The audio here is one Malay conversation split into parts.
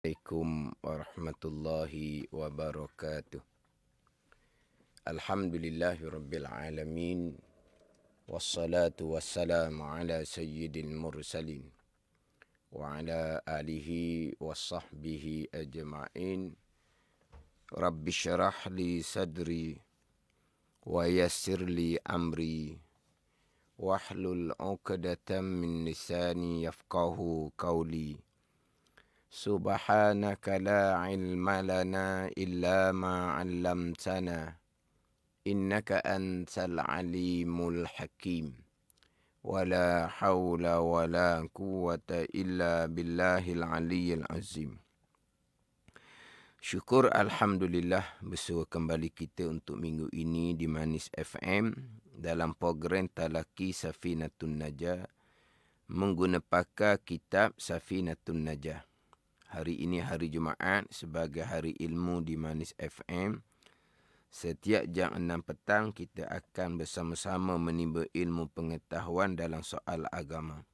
Assalamualaikum warahmatullahi wabarakatuh. Alhamdulillahi rabbil alamin. Wassalatu wassalamu ala sayyidil mursalin. Wa ala alihi wa sahbihi ajma'in. Rabbi syarah li sadri. Wa yassir li amri. Wahlul uqdatan min lisani yafqahu qawli. Subhanaka la ilma lana illa ma 'allamtana innaka antal alimul hakim wala haula wala quwwata illa billahil aliyyil azim. Syukur alhamdulillah bersua kembali kita untuk minggu ini di Manis FM dalam program Talaki Safinatun Najah menggunakan kitab Safinatun Najah. Hari ini hari Jumaat sebagai hari ilmu di Manis FM. Setiap jam 6 petang kita akan bersama-sama menimba ilmu pengetahuan dalam soal agama.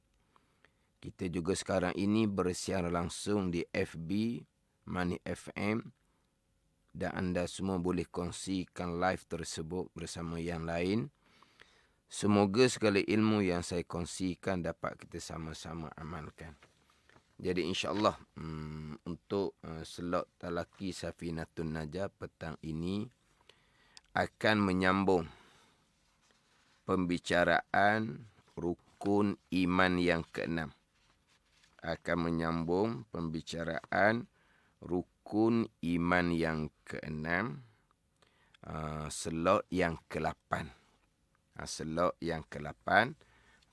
Kita juga sekarang ini bersiar langsung di FB Manis FM dan anda semua boleh kongsikan live tersebut bersama yang lain. Semoga segala ilmu yang saya kongsikan dapat kita sama-sama amalkan. Jadi insyaAllah untuk slot Talaki Safinatun Najah petang ini akan menyambung pembicaraan rukun iman yang keenam. Akan menyambung pembicaraan rukun iman yang keenam, slot yang ke-8. Slot yang ke-8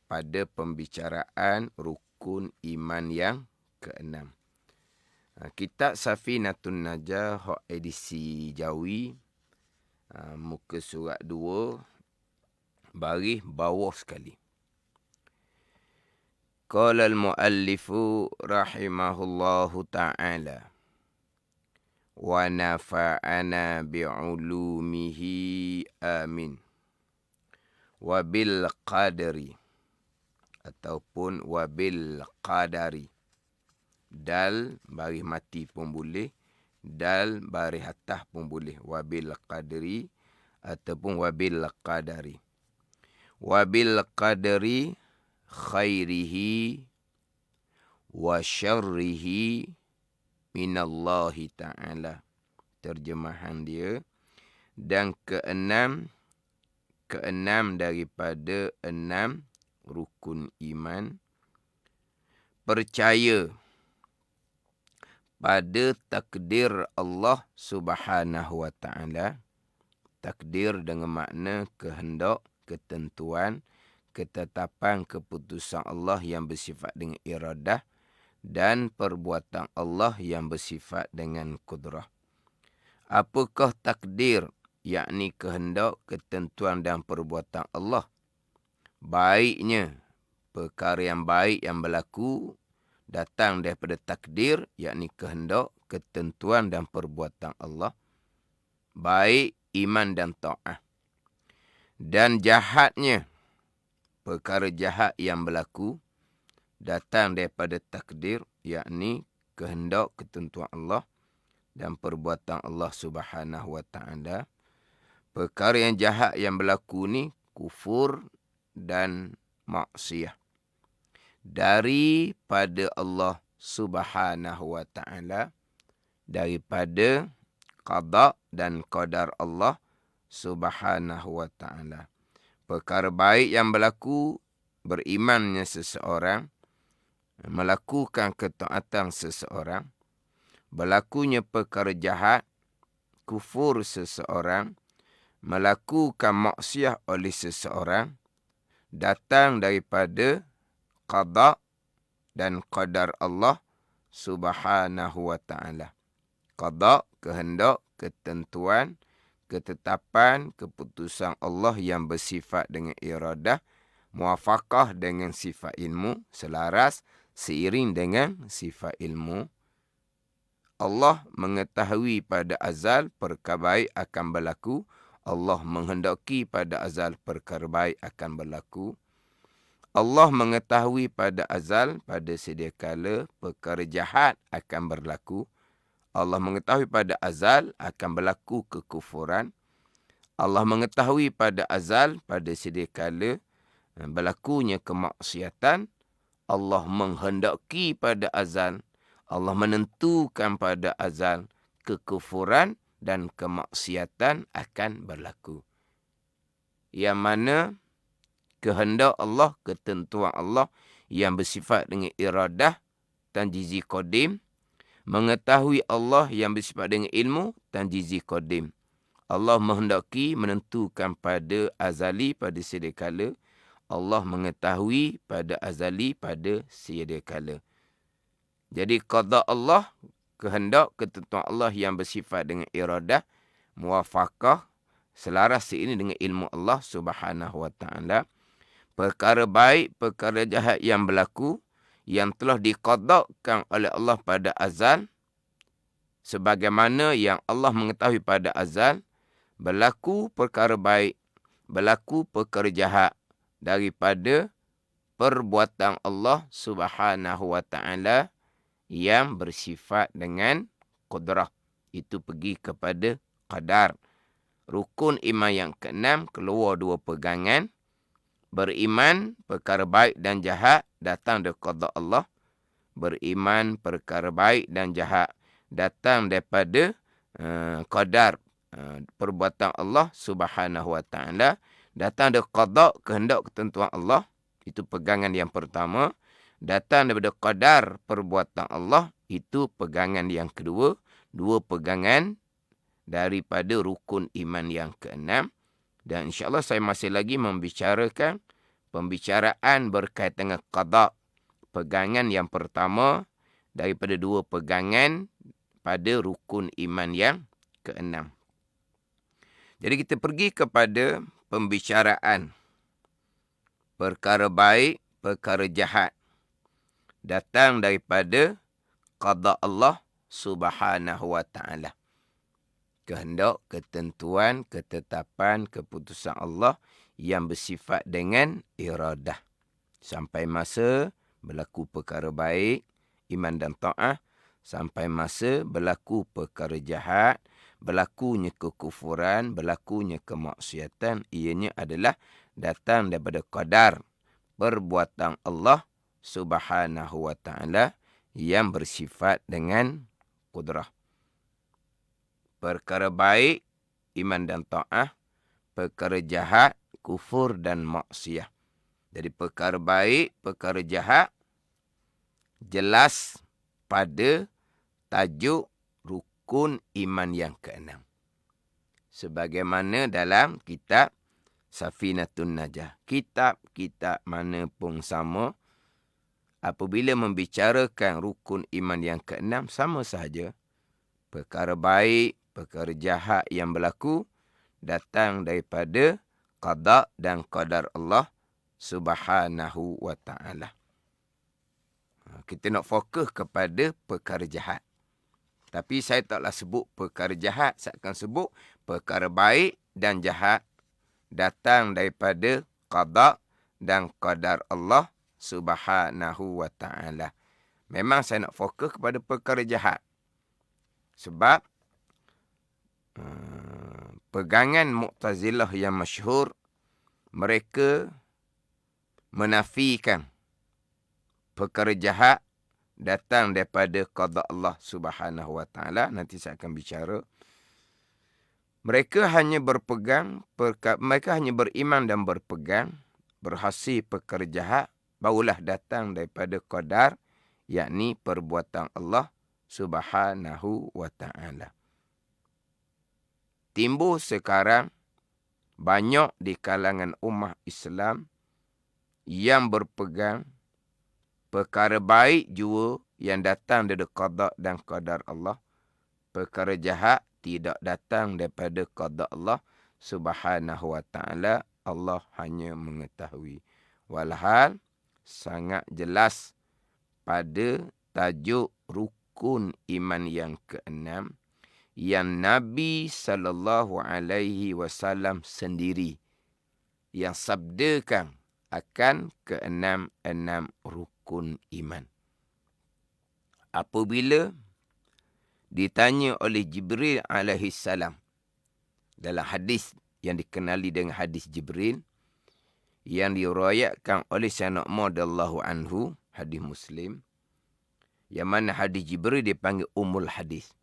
pada pembicaraan rukun iman yang ke-6. Kitab Safinatun Najah hak edisi Jawi, muka surat 2 baris bawah sekali. Qala al-muallifu rahimahullahu ta'ala wa nafa'ana bi'ulumihi amin wa bil qadri ataupun wa bil qadari. Dal baris mati pun boleh, dal baris atas pun boleh. Wabil qadri ataupun wabil qadari. Wabil qadri khairihi wa syarrihi minallahi ta'ala. Terjemahan dia. Dan keenam daripada 6 rukun iman, percaya pada takdir Allah Subhanahu wa ta'ala. Takdir dengan makna kehendak, ketentuan, ketetapan, keputusan Allah yang bersifat dengan iradah dan perbuatan Allah yang bersifat dengan kudrah. Apakah takdir? Yakni kehendak, ketentuan dan perbuatan Allah. Baiknya, perkara yang baik yang berlaku datang daripada takdir, yakni kehendak, ketentuan dan perbuatan Allah. Baik iman dan ta'ah. Dan jahatnya, perkara jahat yang berlaku datang daripada takdir, yakni kehendak, ketentuan Allah dan perbuatan Allah Subhanahu wa ta'ala. Perkara yang jahat yang berlaku ni kufur dan maksiyah daripada Allah Subhanahu wa ta'ala, daripada qada dan qadar Allah Subhanahu wa ta'ala. Perkara baik yang berlaku, berimannya seseorang, melakukan ketaatan seseorang. Berlakunya perkara jahat, kufur seseorang, melakukan maksiat oleh seseorang, datang daripada qada dan qadar Allah Subhanahu wa ta'ala. Qada, kehendak, ketentuan, ketetapan, keputusan Allah yang bersifat dengan iradah, muafakah dengan sifat ilmu, selaras, seiring dengan sifat ilmu. Allah mengetahui pada azal perkara baik akan berlaku. Allah menghendaki pada azal perkara baik akan berlaku. Allah mengetahui pada azal, pada sedia kala, perkara jahat akan berlaku. Allah mengetahui pada azal akan berlaku kekufuran. Allah mengetahui pada azal, pada sedia kala, berlakunya kemaksiatan. Allah menghendaki pada azal, Allah menentukan pada azal, kekufuran dan kemaksiatan akan berlaku. Yang mana kehendak Allah, ketentuan Allah yang bersifat dengan iradah, tanjizi qadim. Mengetahui Allah yang bersifat dengan ilmu, tanjizi qadim. Allah menghendaki, menentukan pada azali, pada sedia kala. Allah mengetahui pada azali, pada sedia kala. Jadi qada Allah, kehendak, ketentuan Allah yang bersifat dengan iradah, muwafaqah, selaras ini dengan ilmu Allah Subhanahu wa taala. Perkara baik, perkara jahat yang berlaku, yang telah diqadakkan oleh Allah pada azal, sebagaimana yang Allah mengetahui pada azal, berlaku perkara baik, berlaku perkara jahat, daripada perbuatan Allah Subhanahu wa taala yang bersifat dengan qudrah. Itu pergi kepada qadar. Rukun iman yang keenam, keluar dua pegangan. Beriman perkara baik dan jahat datang dari qada Allah. Beriman perkara baik dan jahat datang daripada qadar, perbuatan Allah Subhanahu wa taala. Datang dari qada, kehendak ketentuan Allah. Itu pegangan yang pertama. Datang daripada qadar, perbuatan Allah. Itu pegangan yang kedua. Dua pegangan daripada rukun iman yang keenam. Dan insyaAllah saya masih lagi membicarakan pembicaraan berkaitan dengan qada. Pegangan yang pertama daripada dua pegangan pada rukun iman yang keenam. Jadi kita pergi kepada pembicaraan perkara baik, perkara jahat. Datang daripada qada Allah Subhanahu wa taala. Kehendak, ketentuan, ketetapan, keputusan Allah yang bersifat dengan iradah. Sampai masa berlaku perkara baik, iman dan ta'ah. Sampai masa berlaku perkara jahat, berlakunya kekufuran, berlakunya kemaksiatan. Ianya adalah datang daripada qadar, perbuatan Allah Subhanahu wa ta'ala yang bersifat dengan qudrah. Perkara baik, iman dan ta'ah. Perkara jahat, kufur dan maksiyah. Jadi perkara baik, perkara jahat, jelas pada tajuk rukun iman yang keenam. Sebagaimana dalam kitab Safinatun Najah. Kitab-kitab mana pun sama, apabila membicarakan rukun iman yang keenam, sama sahaja. Perkara baik, perkara jahat yang berlaku datang daripada qada dan qadar Allah Subhanahu wa ta'ala. Kita nak fokus kepada perkara jahat. Tapi saya taklah sebut perkara jahat, saya akan sebut perkara baik dan jahat datang daripada qada dan qadar Allah Subhanahu wa ta'ala. Memang saya nak fokus kepada perkara jahat. Sebab pegangan Mu'tazilah yang masyhur, mereka menafikan perkara jahat datang daripada qada Allah Subhanahu wa taala. Nanti saya akan bicara. Mereka hanya berpegang, mereka hanya beriman dan berpegang, berhasil perkara jahat, barulah datang daripada qadar, yakni perbuatan Allah Subhanahu wa ta'ala. Timbul sekarang banyak di kalangan ummah Islam yang berpegang perkara baik jua yang datang dari qada dan qadar Allah. Perkara jahat tidak datang daripada qada Allah Subhanahu wa ta'ala. Allah hanya mengetahui. Walhal sangat jelas pada tajuk rukun iman yang keenam yang Nabi sallallahu alaihi wasallam sendiri yang sabdakan akan keenam-enam rukun iman. Apabila ditanya oleh Jibril alaihissalam dalam hadis yang dikenali dengan hadis Jibril yang diriwayatkan oleh Sayyidina Umar radhiyallahu anhu, hadis Muslim, yang mana hadis Jibril dipanggil Ummul Hadis.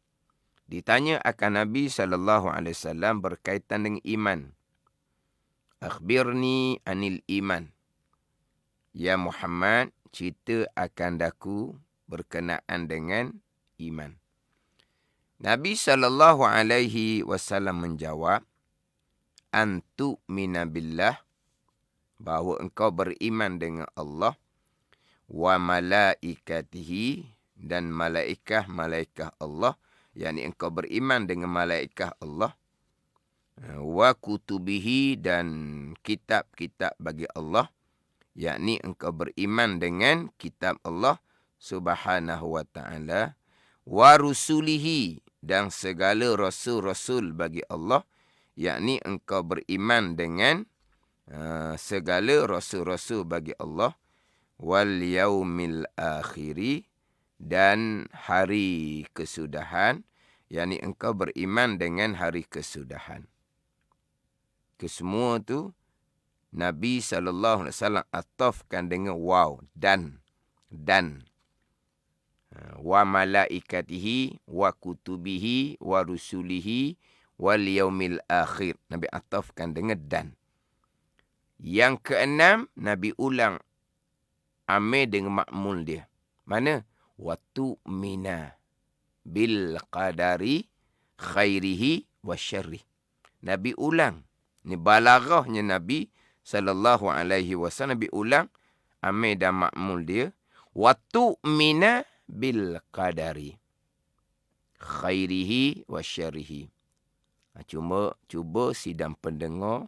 Ditanya akan Nabi SAW berkaitan dengan iman. Akhbirni anil iman. Ya Muhammad, cerita akan daku berkenaan dengan iman. Nabi SAW menjawab, Antu mina billah, bahawa engkau beriman dengan Allah, wa malaikatihi, dan malaikat Allah, yakni engkau beriman dengan malaikat Allah, wa kutubihi, dan kitab-kitab bagi Allah, yakni engkau beriman dengan kitab Allah subhanahu wa ta'ala, wa rusulihi, dan segala rasul-rasul bagi Allah, yakni engkau beriman dengan segala rasul-rasul bagi Allah, wal yaumil akhiri, dan hari kesudahan, yakni engkau beriman dengan hari kesudahan. Kesemua tu Nabi SAW atafkan dengan waw, dan. Wa malaikatihi, wa kutubihi, wa rusulihi, wal yaumil akhir. Nabi atafkan dengan dan. Yang keenam, Nabi ulang amil dengan makmul dia. Mana? Wa tu'mina bil qadari khairihi wa syarrih. Nabi ulang. Ni balaghahnya Nabi SAW. Nabi ulang amil dan makmul dia. Wa tu'mina bil qadari khairihi wa syarrihi. Cuba sidang pendengar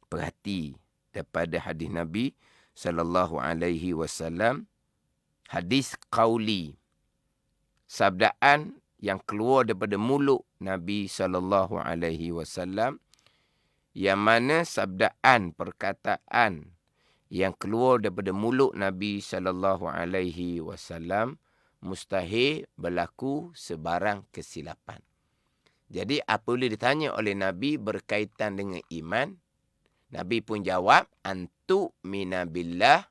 perhati daripada hadis Nabi SAW, hadis qauli, sabdaan yang keluar daripada mulut Nabi SAW, yang mana sabdaan, perkataan yang keluar daripada mulut Nabi SAW mustahil berlaku sebarang kesilapan. Jadi apabila ditanya oleh Nabi berkaitan dengan iman, Nabi pun jawab, Antu mina billah,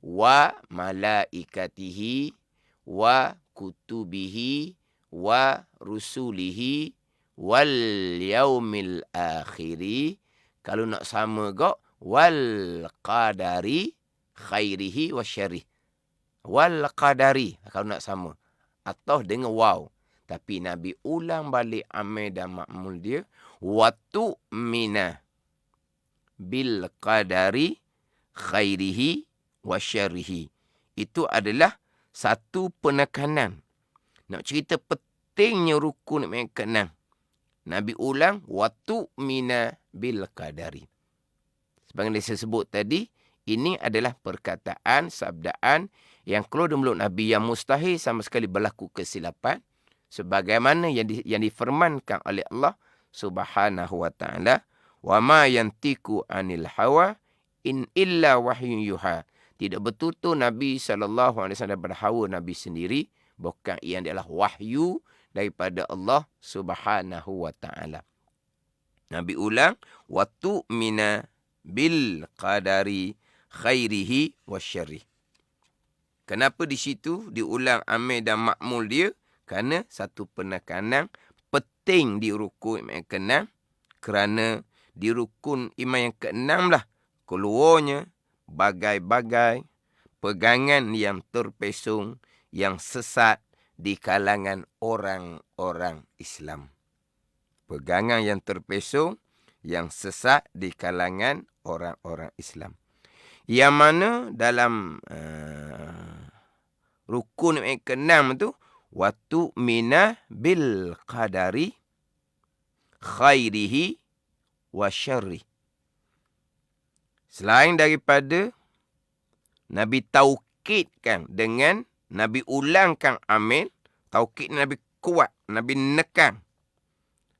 wa malaikatihi, wa kutubihi, wa rusulihi, wal yaumil akhiri. Kalau nak sama gak, wal qadari khairihi wa syarrih. Wal qadari, kalau nak sama. Atau dengan waw. Tapi Nabi ulang balik amil dan makmul dia. Wa tu'mina bil qadari khairihi wa syarrihi. Itu adalah satu penekanan. Nak cerita pentingnya rukun yang keenam. Nabi ulang, wa tu'mina bil qadari. Sebagai yang saya sebut tadi, ini adalah perkataan, sabdaan yang keluar dari mulut Nabi yang mustahil sama sekali berlaku kesilapan, sebagaimana yang difirmankan oleh Allah Subhanahu wa ta'ala, wa ma yantiku anil hawa in illa wahyun yuha. Tidak betul-betul Nabi SAW berhawa Nabi sendiri, bukan ia adalah wahyu daripada Allah Subhanahu wa ta'ala. Nabi ulang, wa tu'mina bil qadari khairihi wa syarrih. Kenapa di situ diulang amil dan makmul dia? Kerana satu penekanan penting di rukun iman yang keenam. Kerana di rukun iman yang keenam lah keluarnya bagai-bagai pegangan yang terpesong, yang sesat di kalangan orang-orang Islam. Pegangan yang terpesong, yang sesat di kalangan orang-orang Islam. Yang mana dalam rukun yang keenam tu, wa tu'mina bil qadari khairihi wa syarrih. Selain daripada Nabi taukidkan dengan Nabi ulangkan amil, taukid Nabi kuat, Nabi nekan.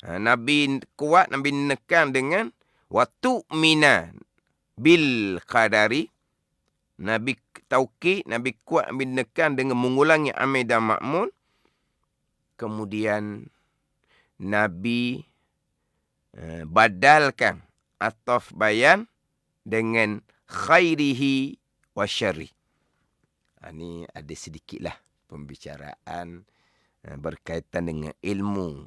Nabi kuat, Nabi nekan dengan wa tu'mina. bil qadari. Nabi taukid, Nabi kuat, Nabi menekan dengan mengulangi amil dan ma'mul. Kemudian Nabi badalkan ataf bayan dengan khairihi wa syarri. Ini ada sedikitlah pembicaraan berkaitan dengan ilmu.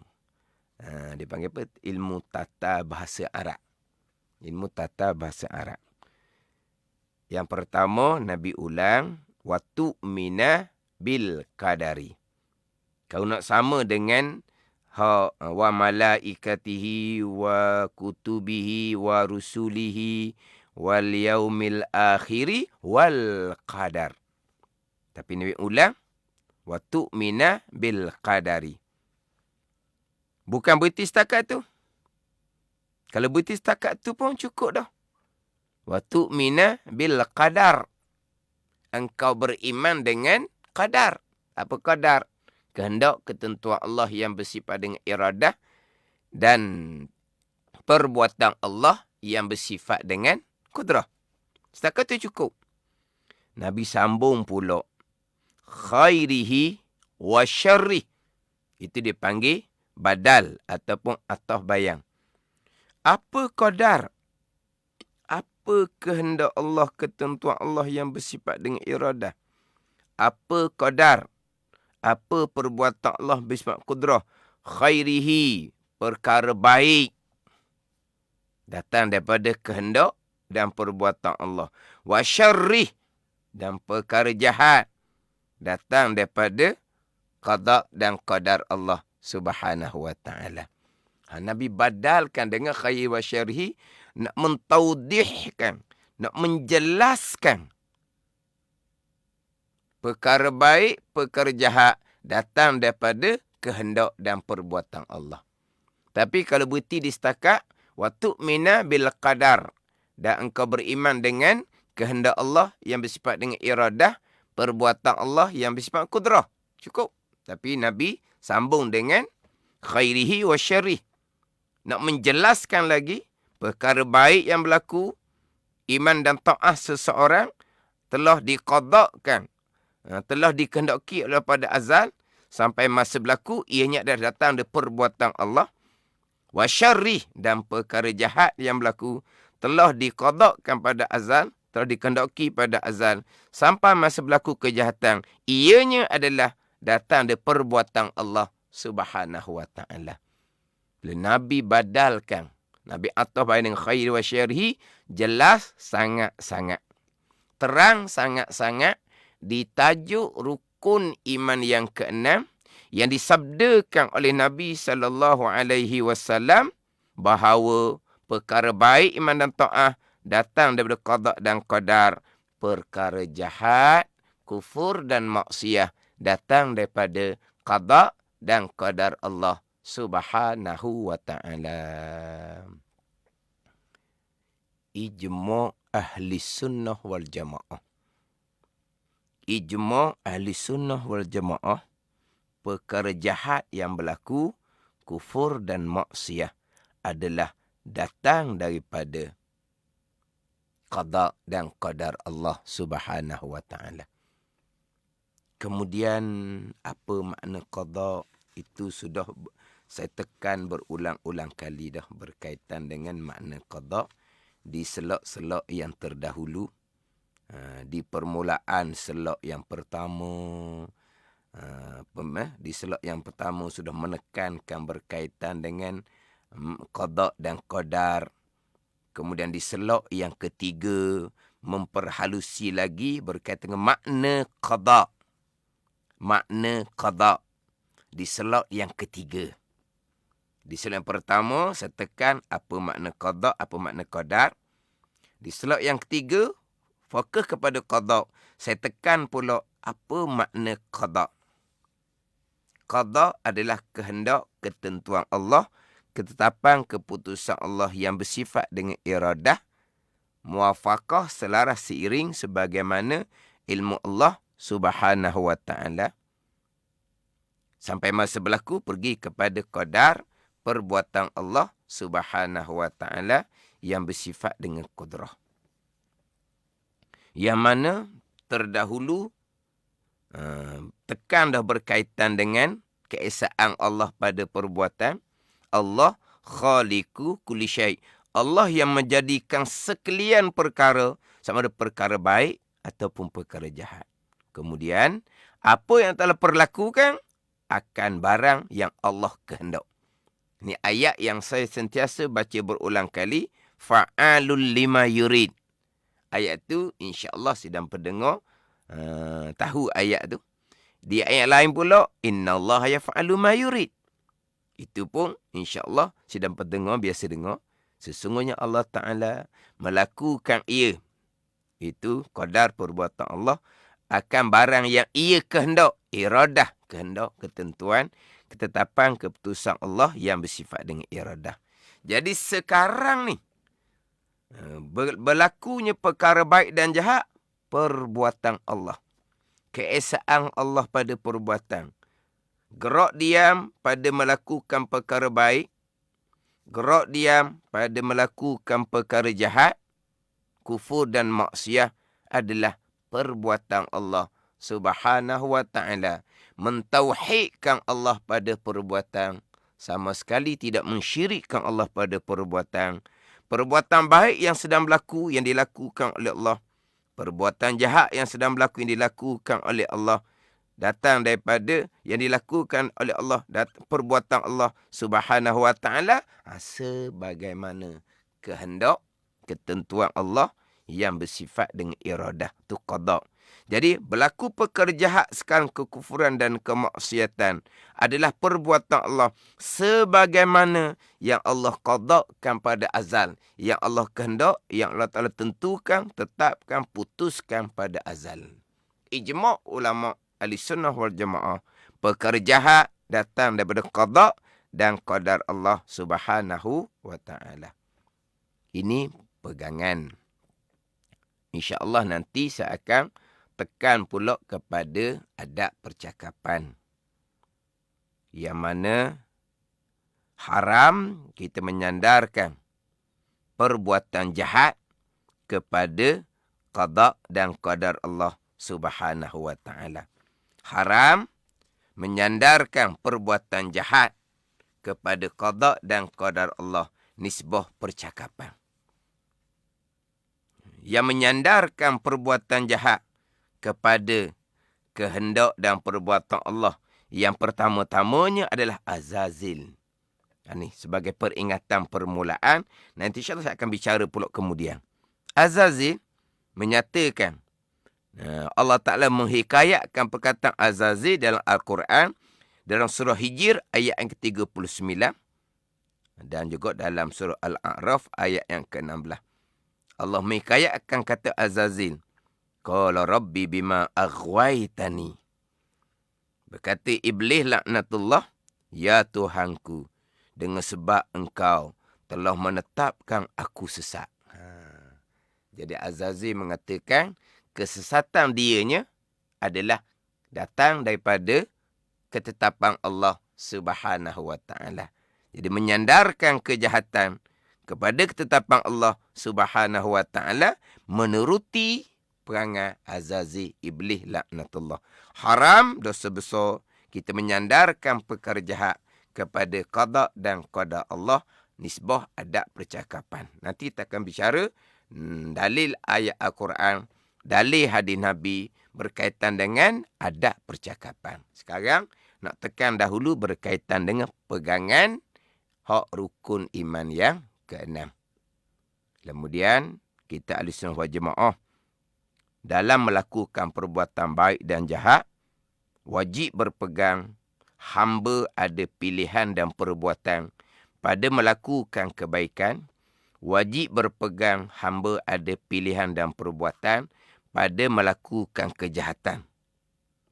Dipanggil apa? Ilmu tata bahasa Arab. Ilmu tata bahasa Arab. Yang pertama, Nabi ulang, wa tu'mina bil qadari. Kau nak sama dengan wa malaikatihi wa kutubihi wa rusulihi wal yaumil akhiri wal qadar. Tapi Nabi ulang, wa tu'mina bil qadari. Bukan berhenti setakat tu. Kalau berhenti setakat tu pun cukup dah. Wa tu'mina bil qadar. Engkau beriman dengan qadar. Apa qadar? Kehendak ketentuan Allah yang bersifat dengan iradah dan perbuatan Allah yang bersifat dengan kudrah. Setakat tu cukup. Nabi sambung pula. Khairihi wa syarri. Itu dipanggil badal ataupun ataf bayang. Apa qadar? Apa kehendak Allah, ketentuan Allah yang bersifat dengan iradah? Apa qadar? Apa perbuatan Allah bersifat kudrah? Khairihi, perkara baik. Datang daripada kehendak dan perbuatan Allah. Wa syarrih, dan perkara jahat. Datang daripada qada dan qadar Allah subhanahu wa ta'ala. Nabi badalkan dengan khairi wa syarhi, nak mentaudihkan, nak menjelaskan perkara baik, perkara jahat datang daripada kehendak dan perbuatan Allah. Tapi kalau berhenti di setakat wa tu'mina bil qadar, dan engkau beriman dengan kehendak Allah yang bersifat dengan iradah, perbuatan Allah yang bersifat kudrah, cukup. Tapi Nabi sambung dengan khairihi wa syarrih, nak menjelaskan lagi perkara baik yang berlaku, iman dan ta'ah seseorang telah diqadakkan, telah dikehendaki oleh pada azal sampai masa berlaku, ianya adalah datang dari perbuatan Allah. Wa syarrih, dan perkara jahat yang berlaku telah diqadakkan pada azal, telah dikehendaki pada azal sampai masa berlaku kejahatan, ianya adalah datang dari perbuatan Allah subhanahu wa ta'ala. Bila Nabi badalkan, Nabi ataf dengan khairi wa syarhi, jelas sangat-sangat, terang sangat-sangat di tajuk rukun iman yang keenam yang disabdakan oleh Nabi SAW, bahawa perkara baik iman dan ta'ah datang daripada qada dan qadar. Perkara jahat, kufur dan maksiyah datang daripada qada dan qadar Allah subhanahu wa ta'ala. Ijma' ahli sunnah wal jamaah. Ijma' ahli sunnah wal jamaah, perkara jahat yang berlaku, kufur dan maksiyah, adalah datang daripada qada dan qadar Allah subhanahu wa ta'ala. Kemudian apa makna qada? Itu sudah saya tekan berulang-ulang kali dah berkaitan dengan makna qada di selak-selak yang terdahulu. Di permulaan selak yang pertama, di selak yang pertama sudah menekankan berkaitan dengan qada dan qadar. Kemudian di selak yang ketiga memperhalusi lagi berkaitan dengan makna qada. Makna qada di selak yang ketiga. Di selak yang pertama saya tekan apa makna qada, apa makna qadar. Di selak yang ketiga fokus kepada qada, saya tekan pula apa makna qada. Qada adalah kehendak, ketentuan Allah, ketetapan, keputusan Allah yang bersifat dengan iradah, muwafaqah, selaras seiring sebagaimana ilmu Allah subhanahu wa ta'ala. Sampai masa berlaku pergi kepada qadar, perbuatan Allah subhanahu wa ta'ala yang bersifat dengan kudrah. Yang mana terdahulu tekan dah berkaitan dengan keesaan Allah pada perbuatan. Allah khaliqu kulli syai'. Allah yang menjadikan sekalian perkara, sama ada perkara baik ataupun perkara jahat. Kemudian, apa yang telah perlakukan akan barang yang Allah kehendak. Ini ayat yang saya sentiasa baca berulang kali. Fa'alul lima yurid. Ayat tu insya-Allah sidang pendengar tahu ayat tu. Di ayat lain pula, innallaha yaf'alu ma yurid. Itu pun insya-Allah sidang pendengar biasa dengar. Sesungguhnya Allah Ta'ala melakukan ia. Itu qadar perbuatan Allah akan barang yang ia kehendak. Iradah, kehendak, ketentuan, ketetapan, keputusan Allah yang bersifat dengan iradah. Jadi sekarang ni, berlakunya perkara baik dan jahat, perbuatan Allah. Keesaan Allah pada perbuatan. Gerak diam pada melakukan perkara baik. Gerak diam pada melakukan perkara jahat. Kufur dan maksiat adalah perbuatan Allah Subhanahu wa ta'ala. Mentauhidkan Allah pada perbuatan. Sama sekali tidak mensyirikkan Allah pada perbuatan. Perbuatan baik yang sedang berlaku, yang dilakukan oleh Allah. Perbuatan jahat yang sedang berlaku, yang dilakukan oleh Allah. Datang daripada yang dilakukan oleh Allah. Perbuatan Allah Subhanahu wa ta'ala. Sebagaimana kehendak, ketentuan Allah yang bersifat dengan iradah. Itu qada. Jadi, berlaku perkara jahat sekarang, kekufuran dan kemaksiatan adalah perbuatan Allah sebagaimana yang Allah qadakan pada azal. Yang Allah kehendak, yang Allah Ta'ala tentukan, tetapkan, putuskan pada azal. Ijma' ulama' ahli sunnah wal jamaah. Perkara jahat datang daripada qada dan qadar Allah Subhanahu wa ta'ala. Ini pegangan. InsyaAllah nanti saya akan tekan pula kepada adab percakapan. Yang mana haram kita menyandarkan perbuatan jahat kepada qada dan qadar Allah Subhanahu wa ta'ala. Haram menyandarkan perbuatan jahat kepada qada dan qadar Allah, nisbah percakapan. Yang menyandarkan perbuatan jahat kepada kehendak dan perbuatan Allah, yang pertama-tamanya adalah azazil. Ini sebagai peringatan permulaan. Nanti insyaAllah saya akan bicara pula kemudian. Azazil menyatakan, Allah Ta'ala menghikayatkan perkataan azazil dalam Al-Quran, dalam surah Hijr ayat yang ke-39 dan juga dalam surah Al-A'raf ayat yang ke-16. Allah menghikayatkan kata azazil. Qala rabbi bima aghwaytani. Berkata iblis laknatullah, ya Tuhanku, dengan sebab engkau telah menetapkan aku sesat. Jadi Azazil mengatakan kesesatan dianya adalah datang daripada ketetapan Allah Subhanahu wa ta'ala. Jadi menyandarkan kejahatan kepada ketetapan Allah Subhanahu wa ta'ala menuruti perangai Azazil, iblis laknatullah. Haram, dosa besar, kita menyandarkan perkara jahat kepada qada dan qada Allah, nisbah adab percakapan. Nanti kita akan bicara dalil ayat Al-Quran, dalil hadis Nabi berkaitan dengan adab percakapan. Sekarang nak tekan dahulu berkaitan dengan pegangan hak rukun iman yang ke-6. Kemudian kita ahli sunnah wal jamaah dalam melakukan perbuatan baik dan jahat, wajib berpegang hamba ada pilihan dan perbuatan pada melakukan kebaikan. Wajib berpegang hamba ada pilihan dan perbuatan pada melakukan kejahatan.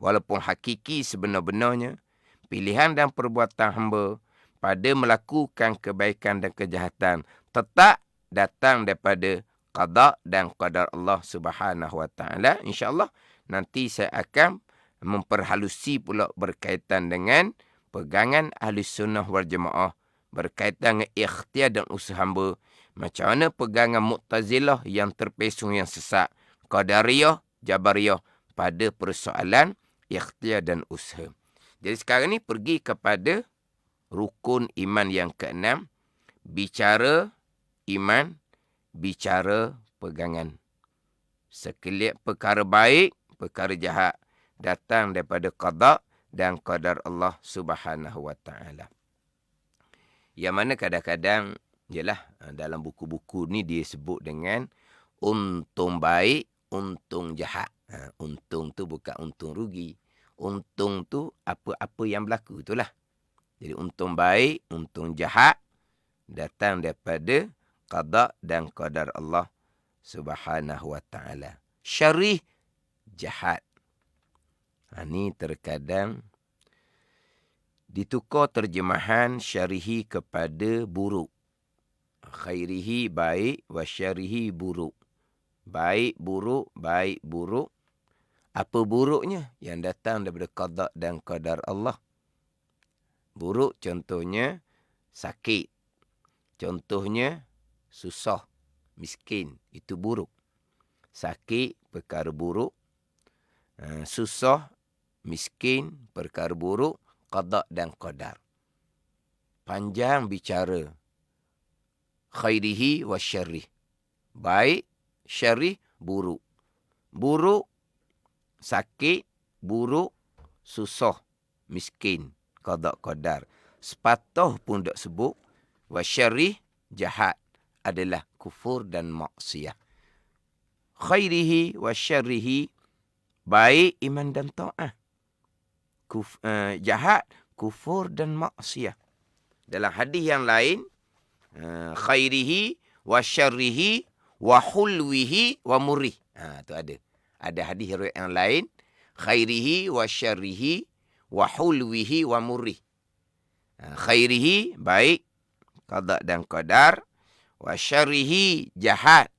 Walaupun hakiki sebenar-benarnya, pilihan dan perbuatan hamba pada melakukan kebaikan dan kejahatan tetap datang daripada qada dan qadar Allah Subhanahu wa ta'ala. InsyaAllah nanti saya akan memperhalusi pula berkaitan dengan pegangan ahli sunnah wal jamaah berkaitan dengan ikhtiar dan usaha hamba. Macam mana pegangan Mu'tazilah yang terpesong, yang sesat. Qadariyah, Jabariyah pada persoalan ikhtiar dan usaha. Jadi sekarang ni pergi kepada rukun iman yang keenam. Bicara iman, bicara pegangan. Sekalian perkara baik, perkara jahat datang daripada qada dan qadar Allah Subhanahu wa taala. Yang mana kadang-kadang dalam buku-buku ni dia sebut dengan untung baik, untung jahat. Untung tu bukan untung rugi. Untung tu apa-apa yang berlaku itulah. Jadi untung baik, untung jahat datang daripada qada dan qadar Allah Subhanahu wa taala. Syarih, jahat. Ni terkadang ditukar terjemahan syarihi kepada buruk. Khairihi baik, wa syarihi buruk. Baik, buruk, baik, buruk. Apa buruknya? Yang datang daripada qada dan qadar Allah. Buruk contohnya sakit. Contohnya susah, miskin. Itu buruk. Sakit, perkara buruk. Susah, miskin, perkara buruk. Qada dan qadar. Panjang bicara. Khairihi wa syarrih. Baik, syarrih, buruk. Buruk, sakit, buruk, susah, miskin, qada qadar. Sepatah pun tak sebut. Wa syarrih, jahat adalah kufur dan maksiyah. Khairihi wa syarrihi, baik, iman dan ta'ah. Jahat, kufur dan maksiyah. Dalam hadis yang lain, khairihi wa syarrihi wa hulwihi wa murih. Tu ada. Ada hadis riwayat yang lain, khairihi wa syarrihi wa hulwihi wa murih. Khairihi, baik, qada dan qadar. Wa syarrihi, jahat,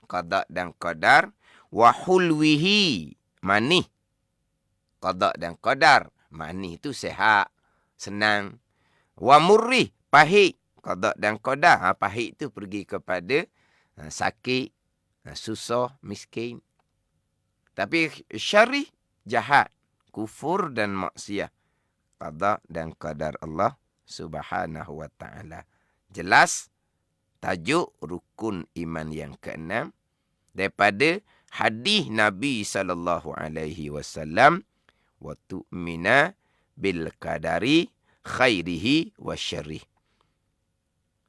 qada dan qadar. Wa hulwihi, manih, qada dan qadar. Manih itu sehat, senang. Wa murrih, pahit, qada dan qadar. Pahit itu pergi kepada sakit, susah, miskin. Tapi syarih, jahat, kufur dan maksiyah. Qada dan qadar Allah Subhanahu wa taala. Jelas tajuk rukun iman yang keenam daripada hadis Nabi sallallahu alaihi wasallam, wa tu'mina bil qadari khairihi wa syarrih.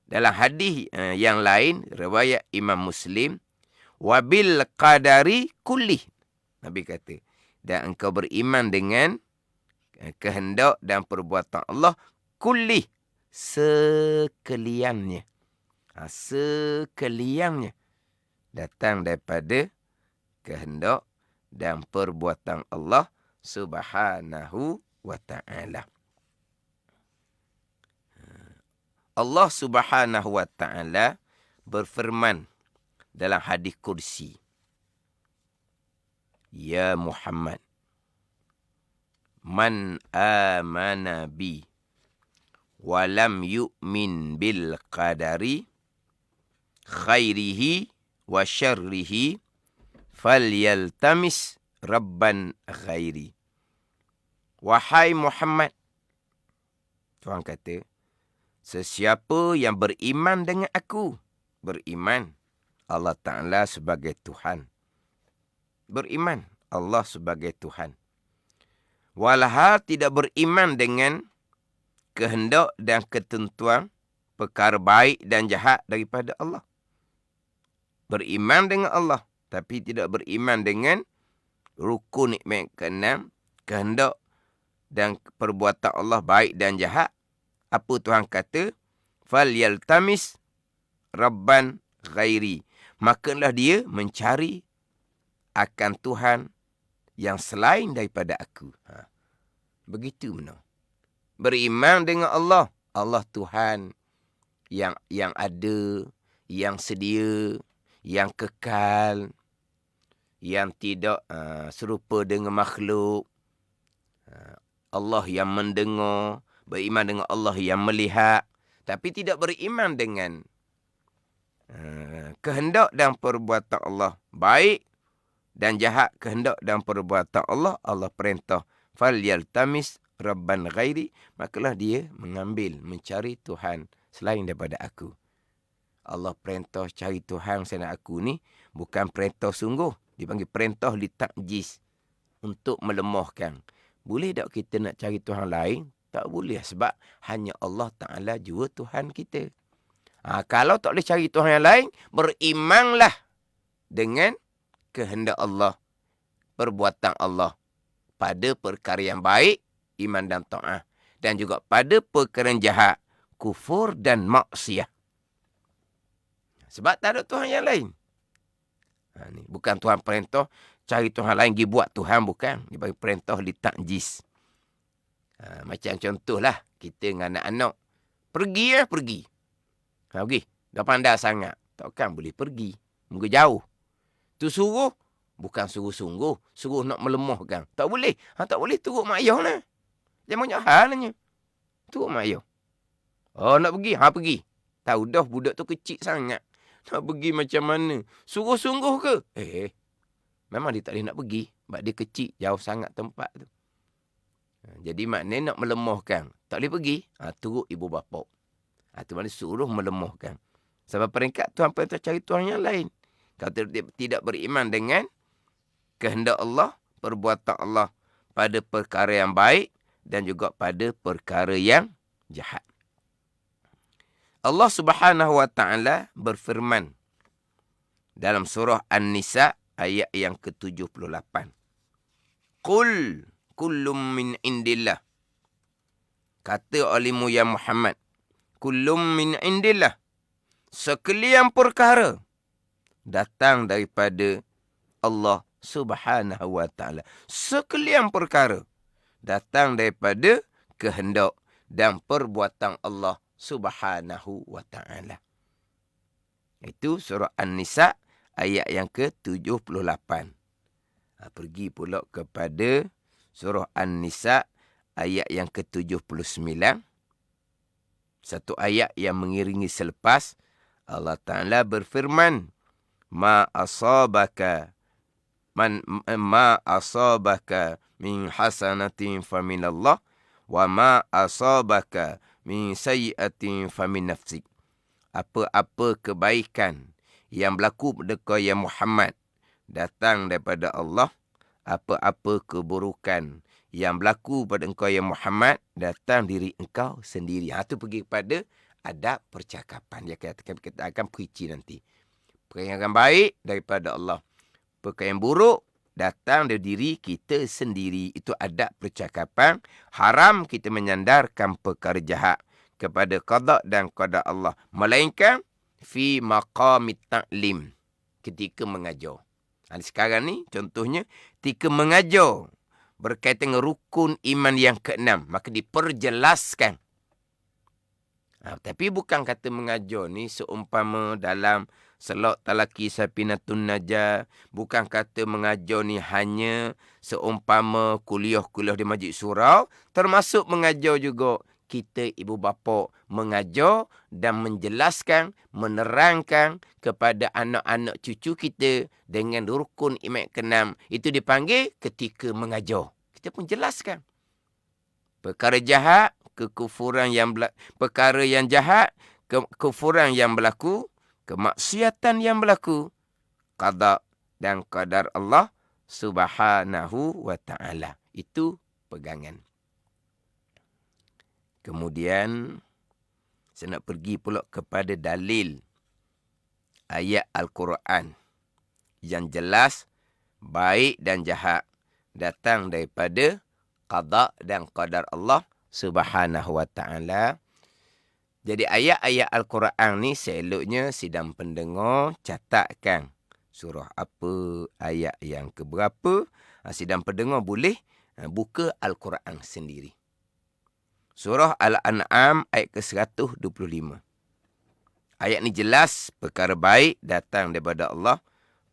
Dalam hadis yang lain riwayat Imam Muslim, wa bil qadari kullih. Nabi kata, dan engkau beriman dengan kehendak dan perbuatan Allah kullih, sekaliannya. Sekaliannya datang daripada kehendak dan perbuatan Allah Subhanahu wa ta'ala. Allah Subhanahu wa ta'ala berfirman dalam hadis kursi, Ya Muhammad, man amana bi wa lam yu'min bil qadari khairihi wa syarrihi falyaltamis rabban ghairi. Wahai Muhammad, Tuhan kata, sesiapa yang beriman dengan aku, beriman Allah Ta'ala sebagai Tuhan, beriman Allah sebagai Tuhan, walhal tidak beriman dengan kehendak dan ketentuan perkara baik dan jahat daripada Allah. Beriman dengan Allah, tapi tidak beriman dengan rukun nikmat keenam, kehendak dan perbuatan Allah baik dan jahat. Apa Tuhan kata? Falyaltamis rabban ghairi. Makalah dia mencari akan Tuhan yang selain daripada aku. Begitu benar. Beriman dengan Allah. Allah Tuhan yang ada, yang sedia, yang kekal, yang tidak serupa dengan makhluk. Allah yang mendengar, beriman dengan Allah yang melihat, tapi tidak beriman dengan kehendak dan perbuatan Allah baik dan jahat, kehendak dan perbuatan Allah, Allah perintah falyaltamis rabban ghairi, makalah dia mengambil, mencari Tuhan selain daripada aku. Allah perintah cari Tuhan selain aku ni bukan perintah sungguh, dipanggil perintah li ta'jiz, untuk melemahkan. Boleh tak kita nak cari Tuhan lain? Tak boleh, sebab hanya Allah Ta'ala jua Tuhan kita. Kalau tak boleh cari Tuhan yang lain, berimanlah dengan kehendak Allah, perbuatan Allah, pada perkara yang baik, iman dan ta'ah, dan juga pada perkara yang jahat, kufur dan maksiat. Sebab tak ada Tuhan yang lain. Ni bukan Tuhan perintah cari Tuhan lain pergi buat Tuhan, bukan. Dia bagi perintah li ta'jiz. Macam contohlah kita dengan anak-anak pergi pergi. Pergi. Dah pandai sangat, takkan boleh pergi. Mungkin jauh. Tu suruh, bukan suruh sungguh, suruh nak melemahkan. Tak boleh. Tak boleh turut mak ayah lah. Jangan banyak halnya. Turut mak ayah. Nak pergi? Pergi. Tahu dah budak tu kecil sangat. Nak pergi macam mana? Suruh sungguh ke? Memang dia tak boleh nak pergi. Sebab dia kecil, jauh sangat tempat tu. Jadi maknanya nak melemahkan. Tak boleh pergi. Turut ibu bapa. Itu maknanya suruh melemahkan. Sebab peringkat Tuhan perintah cari Tuhan yang lain. Kalau tidak beriman dengan kehendak Allah, perbuatan Allah pada perkara yang baik dan juga pada perkara yang jahat. Allah Subhanahu wa Ta'ala berfirman dalam surah An-Nisa ayat yang ke-78. Qul kullum min indillah. Kata olimu ya Muhammad, kullum min indillah. Sekalian perkara datang daripada Allah Subhanahu wa Ta'ala. Sekalian perkara datang daripada kehendak dan perbuatan Allah Subhanahu wa Ta'ala. Itu surah An-Nisa ayat yang ke-78. Pergi pula kepada surah An-Nisa ayat yang ke-79. Satu ayat yang mengiringi selepas, Allah Ta'ala berfirman, ma asabaka min hasanatin faminallah wa ma asabaka min sayyiatin famin nafsik. Apa-apa kebaikan yang berlaku pada kau ya Muhammad datang daripada Allah. Apa-apa keburukan yang berlaku pada engkau ya Muhammad datang diri engkau sendiri. Itu pergi kepada adab percakapan. Dia katakan kita akan perici nanti. Perkara yang baik daripada Allah. Perkara yang buruk datang dari diri kita sendiri. Itu adab percakapan. Haram kita menyandarkan perkara jahat kepada qada dan qada Allah. Melainkan fi maqamit ta'lim. Ketika mengajar. Sekarang ni contohnya ketika mengajar berkaitan dengan rukun iman yang ke-6, maka diperjelaskan. Tapi bukan kata mengajar ni seumpama dalam Salat Talaki Safinatun Najah. Bukan kata mengajar ni hanya seumpama kuliah-kuliah di Masjid Surau. Termasuk mengajar juga kita ibu bapa mengajar dan menjelaskan, menerangkan kepada anak-anak cucu kita dengan rukun iman ke-6. Itu dipanggil ketika mengajar. Kita pun jelaskan. Perkara jahat, kekufuran yang perkara yang jahat, kekufuran yang berlaku, kemaksiatan yang berlaku, qada dan qadar Allah Subhanahu wa Ta'ala. Itu pegangan. Kemudian saya nak pergi pula kepada dalil ayat Al-Quran yang jelas baik dan jahat datang daripada qada dan qadar Allah Subhanahu wa Ta'ala. Jadi ayat-ayat Al-Quran ni seloknya sidang pendengar catatkan surah apa, ayat yang keberapa. Sidang pendengar boleh buka Al-Quran sendiri. Surah Al-An'am ayat ke-125. Ayat ni jelas perkara baik datang daripada Allah,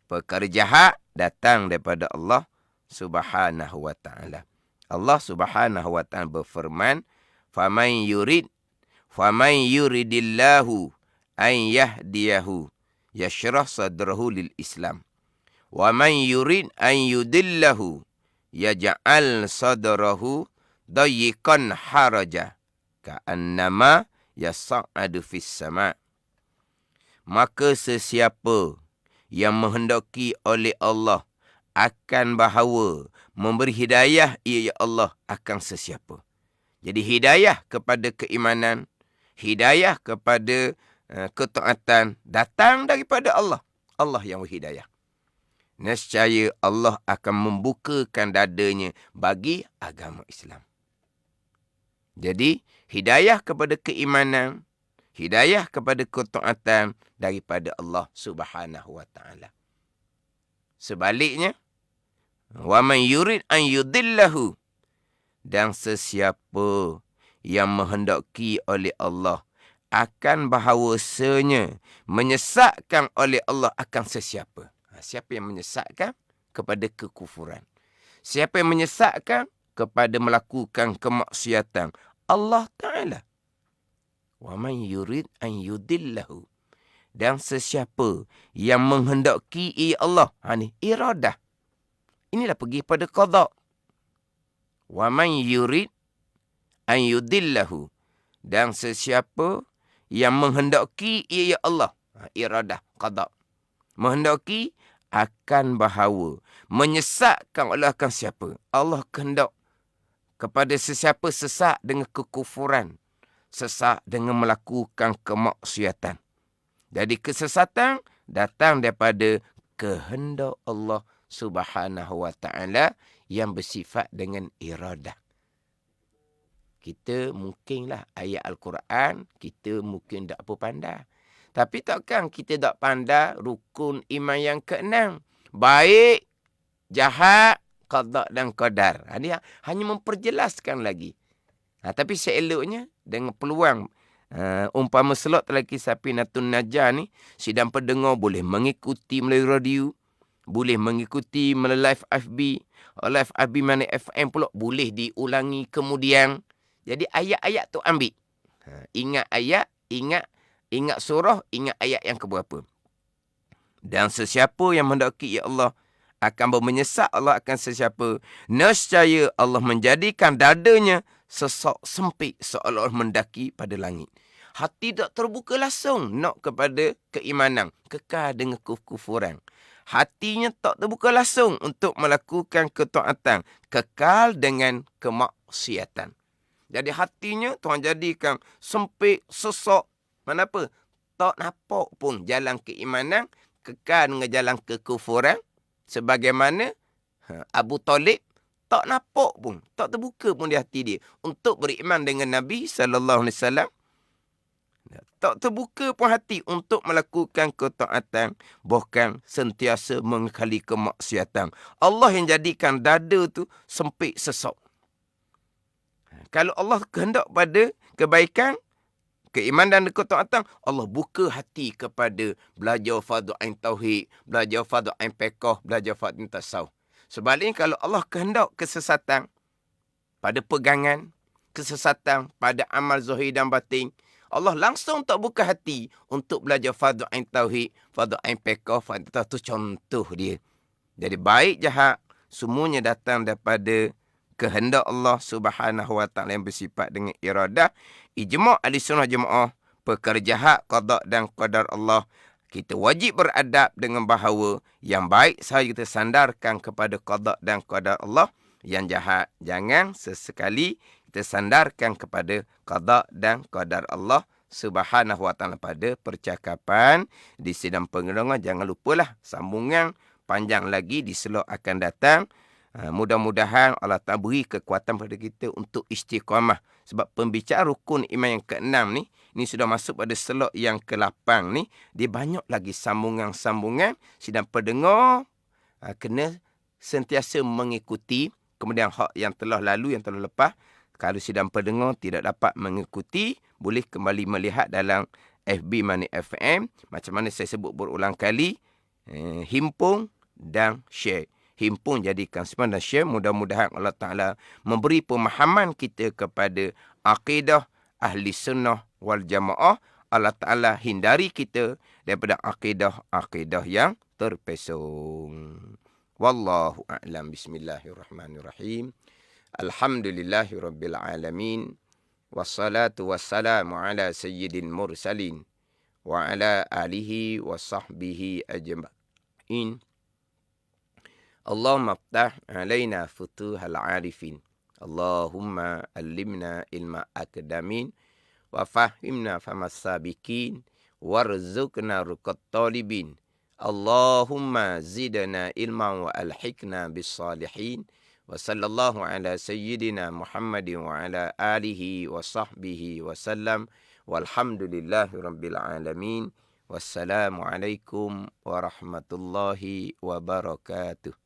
perkara jahat datang daripada Allah Subhanahu wa Ta'ala. Allah Subhanahu wa Ta'ala berfirman, faman yuridillahu an yahdiyahu yashrah sadrahu lil Islam Wa man yurid an yudillahu yaj'al sadrahu dayiqan haraja ka'annama yas'adu fis sama'. Maka sesiapa yang menghendaki oleh Allah akan bahawa memberi hidayah ia ya Allah akan sesiapa. Jadi hidayah kepada keimanan, hidayah kepada ketaatan datang daripada Allah. Allah yang berhidayah. Nescaya Allah akan membukakan dadanya bagi agama Islam. Jadi hidayah kepada keimanan, hidayah kepada ketaatan daripada Allah Subhanahu wa taala. Sebaliknya, wa man yurid an yudillahu, dan sesiapa yang menghendaki oleh Allah akan bahawasanya menyesatkan oleh Allah akan sesiapa. Siapa yang menyesatkan? Kepada kekufuran. Siapa yang menyesatkan? Kepada melakukan kemaksiatan Allah Ta'ala. Wa man yurid an yudillahu, dan sesiapa yang menghendaki ia Allah. Ni iradah. Inilah pergi pada qada. Wa man yurid an yudillahu, dan sesiapa yang menghendaki ia Allah. Iradah, qada. Menghendaki akan bahawa menyesatkan oleh akan siapa? Allah kehendak kepada sesiapa sesat dengan kekufuran, sesat dengan melakukan kemaksiatan. Jadi kesesatan datang daripada kehendak Allah Subhanahu wa taala yang bersifat dengan iradah. Kita mungkinlah ayat Al-Quran, kita mungkin tak apa pandai. Tapi takkan kita tak pandai rukun iman yang ke-6. Baik, jahat, qada dan qadar. Dia hanya memperjelaskan lagi. Tapi seeloknya dengan peluang umpama slot lagi Safinatun Najah ni, sidang pendengar boleh mengikuti melalui radio, boleh mengikuti melalui live FB, live FB mana FM pula boleh diulangi kemudian. Jadi ayat-ayat tu ambil. Ingat ayat, ingat surah, ingat ayat yang keberapa. Dan sesiapa yang mendaki ya Allah akan bermenyesal Allah akan sesiapa. Nescaya Allah menjadikan dadanya sesak sempit seolah-olah mendaki pada langit. Hati tak terbuka langsung nak kepada keimanan, kekal dengan kekufuran. Hatinya tak terbuka langsung untuk melakukan ketaatan, kekal dengan kemaksiatan. Jadi hatinya Tuhan jadikan sempit, sesak. Kenapa? Tak nampak pun jalan keimanan, kekal dengan jalan kekufuran. Sebagaimana Abu Talib tak nampak pun, tak terbuka pun di hati dia untuk beriman dengan Nabi SAW. Tak terbuka pun hati untuk melakukan ketaatan, bahkan sentiasa mengekali kemaksiatan. Allah yang jadikan dada tu sempit, sesak. Kalau Allah kehendak pada kebaikan, keimanan dan ketaatan, Allah buka hati kepada belajar fardu ain tauhid, belajar fardu ain fiqh, belajar fardu tasawuf. Sebaliknya kalau Allah kehendak kesesatan pada pegangan, kesesatan pada amal zahir dan batin, Allah langsung tak buka hati untuk belajar fardu ain tauhid, fardu ain fiqh, fardu tasawuf. Contoh dia. Jadi baik jahat semuanya datang daripada kehendak Allah Subhanahu wa taala yang bersifat dengan iradah. Ijma' ahli sunnah jemaah, perkara jahat, qada dan qadar Allah, kita wajib beradab dengan bahawa yang baik sahaja kita sandarkan kepada qada dan qadar Allah. Yang jahat jangan sesekali kita sandarkan kepada qada dan qadar Allah Subhanahu wa taala. Pada percakapan di sidang pendengar, jangan lupalah sambungan panjang lagi di slot akan datang. Mudah-mudahan Allah Ta'ala beri kekuatan pada kita untuk istiqamah. Sebab pembicaraan rukun iman yang ke-6 ni, ini sudah masuk pada slot yang ke-8 ni. Dia banyak lagi sambungan-sambungan. Sidang pendengar kena sentiasa mengikuti. Kemudian hak yang telah lalu, yang telah lepas, kalau sidang pendengar tidak dapat mengikuti, boleh kembali melihat dalam FB Money FM. Macam mana saya sebut berulang kali, himpun dan share. Himpun, jadikan semangat dan share. Mudah-mudahan Allah Ta'ala memberi pemahaman kita kepada akidah ahli sunnah wal jamaah. Allah Ta'ala hindari kita daripada akidah-akidah yang terpesong. Wallahu a'lam. Bismillahirrahmanirrahim. Alhamdulillahirabbil alamin. Wassalatu wassalamu ala sayyidil mursalin wa ala alihi wa sahbihi ajma'in. Allahumma aftah alaina futuhal arifin. Allahumma allimna ilma akdamin wa fahimna famas sabiqin warzuqna ruqat talibin. Allahumma zidna ilman wa alhiqna bis salihin. Wa sallallahu ala sayyidina Muhammadin wa ala alihi wa sahbihi wa sallam. Walhamdulillahi rabbil alamin. Wassalamualaikum warahmatullahi wabarakatuh.